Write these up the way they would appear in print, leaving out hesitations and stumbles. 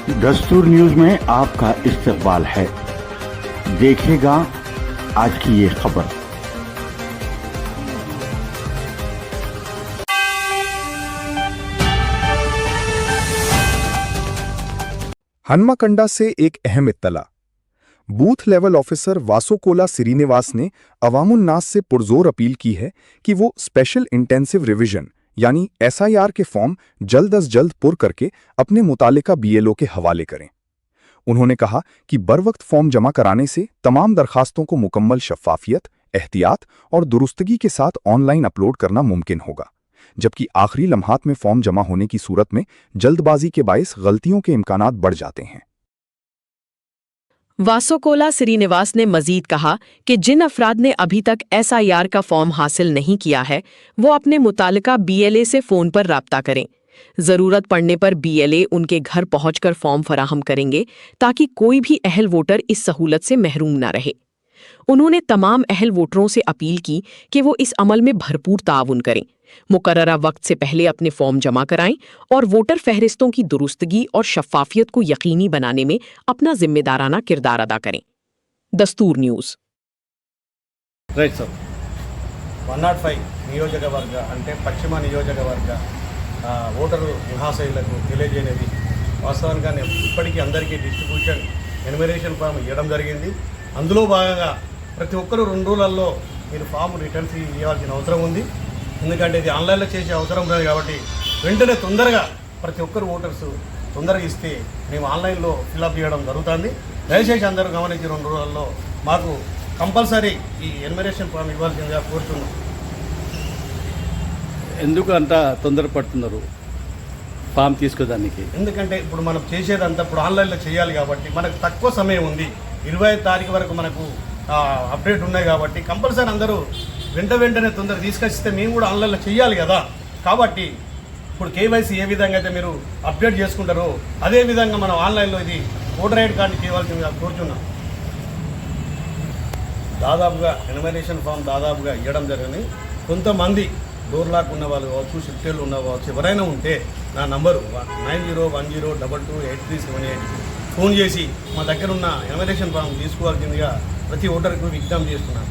दस्तूर न्यूज में आपका इस्तकबाल है। देखिएगा आज की ये खबर। हन्मकंडा से एक अहम इत्तला। बूथ लेवल ऑफिसर वासोकोला श्रीनिवास ने अवामुन्नास से पुरजोर अपील की है कि वो स्पेशल इंटेंसिव रिवीजन यानी एसआईआर के फॉर्म जल्द अज जल्द पुर करके अपने मुतालिका बीएलओ के हवाले करें। उन्होंने कहा कि बरवक्त फॉर्म जमा कराने से तमाम दरखास्तों को मुकम्मल शफ़ाफियत, एहतियात और दुरुस्तगी के साथ ऑनलाइन अपलोड करना मुमकिन होगा, जबकि आखिरी लम्हात में फॉर्म जमा होने की सूरत में जल्दबाजी के बायस गलतियों के इम्कानात बढ़ जाते हैं। वासोकोला श्रीनिवास ने मजीद कहा कि जिन अफराद ने अभी तक एसआईआर का फॉर्म हासिल नहीं किया है वो अपने मुतालिका बीएलए से फ़ोन पर राब्ता करें। ज़रूरत पड़ने पर बीएलए उनके घर पहुंचकर फॉर्म फराहम करेंगे ताकि कोई भी अहल वोटर इस सहूलत से महरूम न रहे। उन्होंने तमाम अहल वोटरों से अपील की कि वो इस अमल में भरपूर ताउन करें, मुकर्ररा वक्त से पहले अपने फॉर्म जमा कराएं और वोटर फहरिस्तों की दुरुस्तगी और शफ़ाफियत को यकीनी बनाने में अपना जिम्मेदाराना किरदार अदा करें। दस्तूर न्यूज़। రైట్ సార్ 105 నియోజకవర్గ అంటే పశ్చిమ నియోజకవర్గ ఓటరు మహాశయులకు తెలియజేయనిది వాస్తవానికి ఇప్పటికీ అందరికీ డిస్ట్రిబ్యూషన్ ఎన్యుమరేషన్ ఫామ్ ఇవ్వడం జరిగింది। అందులో భాగంగా ప్రతి ఒక్కరూ 2 రోజులలో మీరు ఫామ్ రిటర్న్స్ ఇవ్వాల్సిన అవసరం ఉంది। ఎందుకంటే ఇది ఆన్లైన్లో చేసే అవసరం లేదు కాబట్టి వెంటనే తొందరగా ప్రతి ఒక్కరు ఓటర్స్ తొందరగా ఇస్తే మేము ఆన్లైన్లో ఫిల్అప్ చేయడం జరుగుతుంది। దయచేసి అందరూ గమనించి 2 రోజుల్లో మాకు కంపల్సరీ ఈ ఎన్యుమరేషన్ ఫామ్ ఇవ్వాల్సిందిగా కోరుతున్నాం। ఎందుకు అంత తొందరపడుతున్నారు ఫామ్ తీసుకోవడానికి? ఎందుకంటే ఇప్పుడు మనం చేసేదంతా ఇప్పుడు ఆన్లైన్లో చేయాలి కాబట్టి మనకు తక్కువ సమయం ఉంది। 25 తారీఖు వరకు మనకు అప్డేట్ ఉన్నాయి కాబట్టి కంపల్సరీ అందరూ వెంటనే తొందరగా తీసుకొచ్చిస్తే మేము కూడా ఆన్లైన్లో చేయాలి కదా। కాబట్టి ఇప్పుడు కేవైసీ ఏ విధంగా అయితే మీరు అప్డేట్ చేసుకుంటారో అదే విధంగా మనం ఆన్లైన్లో ఇది ఓటర్ ఐడి కార్డు చేయవలసిందిగా కోరుతున్నాం। దాదాపుగా ఎన్యుమరేషన్ ఫామ్ దాదాపుగా ఇవ్వడం జరిగింది। కొంతమంది డోర్ లాక్ ఉన్న వాళ్ళు కావచ్చు, షిఫ్టేళ్ళు ఉన్న కావచ్చు, ఎవరైనా ఉంటే నా నంబరు 9010228378 ఫోన్ చేసి మా దగ్గర ఉన్న ఎన్యుమరేషన్ ఫామ్ తీసుకోవాల్సిందిగా ప్రతి ఓటర్కు విజ్ఞప్తి చేస్తున్నాను।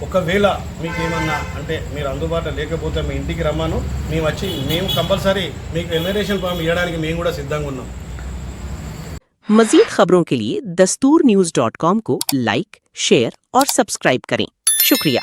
ఒకవేళ మీకు ఏమన్నా అంటే మీరు అందుబాటులో లేకపోతే మీ ఇంటికి రమ్మను, మేము కంపల్సరీ మీకు ఎన్యుమరేషన్ ఫామ్ ఇవ్వడానికి మేము కూడా సిద్ధంగా ఉన్నాం। मजीद खबरों के लिए दस्तूरन्यूज़.com को लाइक, शेयर और सब्सक्राइब करें। शुक्रिया।